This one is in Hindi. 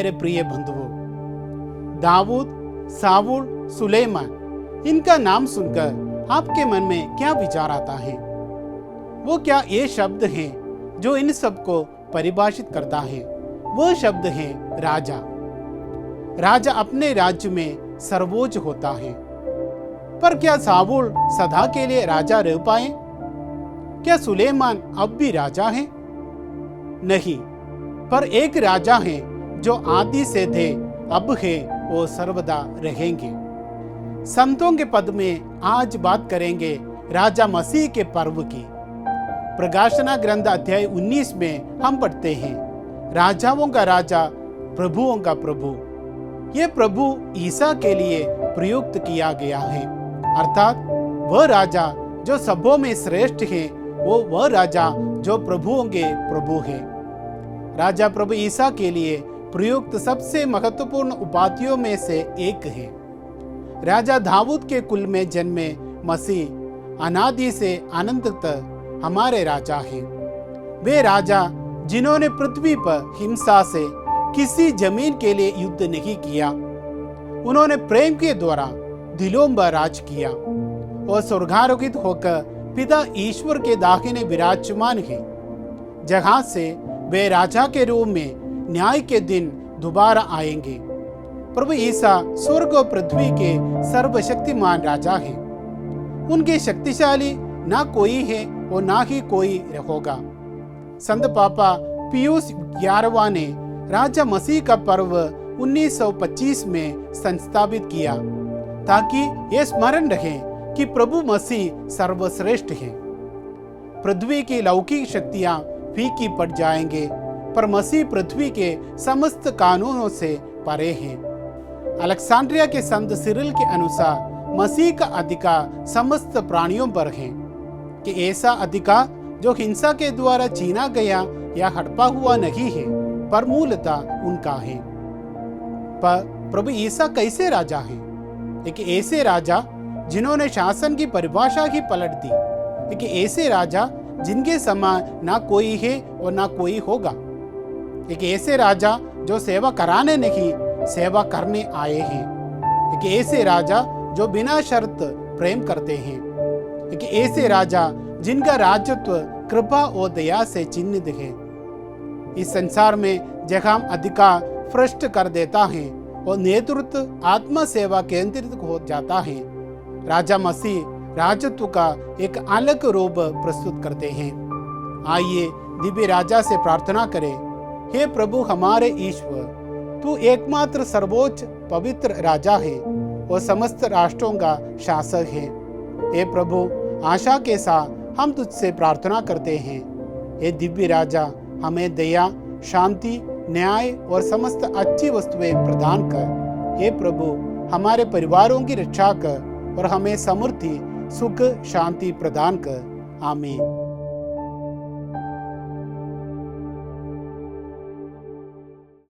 मेरे प्रिय बंधुओं, दाऊद, साऊल, सुलेमान, इनका नाम सुनकर आपके मन में क्या विचार आता है? वो क्या ये शब्द हैं जो इन सबको परिभाषित करता है? वो शब्द है राजा। राजा अपने राज्य में सर्वोच्च होता है। पर क्या साऊल सदा के लिए राजा रह पाए? क्या सुलेमान अब भी राजा हैं? नहीं, पर एक राजा है जो आदि से थे, अब है, वो सर्वदा रहेंगे। संतों के पद में आज बात करेंगे राजा मसीह के पर्व की। प्रकाशना ग्रंथ अध्याय 19 में हम पढ़ते हैं, राजाओं का राजा, प्रभुओं का प्रभु। ये प्रभु ईसा के लिए प्रयुक्त किया गया है, अर्थात वह राजा जो सबों में श्रेष्ठ है, वह राजा जो प्रभुओं के प्रभु है। राजा प्रभु ईसा के लिए प्रयुक्त सबसे महत्वपूर्ण उपाधियों में से एक है। राजा दाऊद के कुल में जन्मे मसीह अनादि से अनंत तक हमारे राजा हैं। वे राजा जिन्होंने पृथ्वी पर हिंसा से किसी जमीन के लिए युद्ध नहीं किया। उन्होंने प्रेम के द्वारा दिलों पर राज किया और स्वर्गारोहित होकर पिता ईश्वर के दाहिने विराजमान है, जहां से वे राजा के रूप में न्याय के दिन दोबारा आएंगे। प्रभु ईसा स्वर्ग और पृथ्वी के सर्वशक्तिमान राजा हैं। उनके शक्तिशाली ना कोई है और ना ही कोई होगा। संत पापा पियूस 11वां ने राजा मसीह का पर्व 1925 में संस्थापित किया, ताकि ये स्मरण रहे कि प्रभु मसीह सर्वश्रेष्ठ है। पृथ्वी की लौकिक शक्तियां फीकी पड़ जाएंगे, पर मसीह पृथ्वी के समस्त कानूनों से परे हैं। अलेक्जेंड्रिया के संत सिरिल के अनुसार मसीह का अधिकार समस्त प्राणियों पर है, कि ऐसा अधिकार जो हिंसा के द्वारा छीना गया या हड़पा हुआ नहीं है, पर मूलतः उनका है। पर प्रभु ईसा कैसे राजा है? एक ऐसे राजा जिन्होंने शासन की परिभाषा ही पलट दी, एक ऐसे राजा जिनके समान ना कोई है और ना कोई होगा। एक ऐसे राजा जो सेवा कराने नहीं, सेवा करने आए हैं। एक ऐसे राजा जो बिना शर्त प्रेम करते हैं। एक ऐसे राजा जिनका राजत्व कृपा और दया से चिन्हित है। इस संसार में जहां अधिकार भ्रष्ट कर देता है और नेतृत्व आत्मा सेवा केंद्रित हो जाता है, राजा मसीह राजत्व का एक अलग रूप प्रस्तुत करते हैं। आइए दिव्य राजा से प्रार्थना करें, हे प्रभु हमारे ईश्वर, तू एकमात्र सर्वोच्च पवित्र राजा है और समस्त राष्ट्रों का शासक है। हे प्रभु, आशा के साथ हम तुझसे प्रार्थना करते हैं, हे दिव्य राजा, हमें दया, शांति, न्याय और समस्त अच्छी वस्तुएं प्रदान कर। हे प्रभु, हमारे परिवारों की रक्षा कर और हमें समृद्धि, सुख, शांति प्रदान कर। आमीन।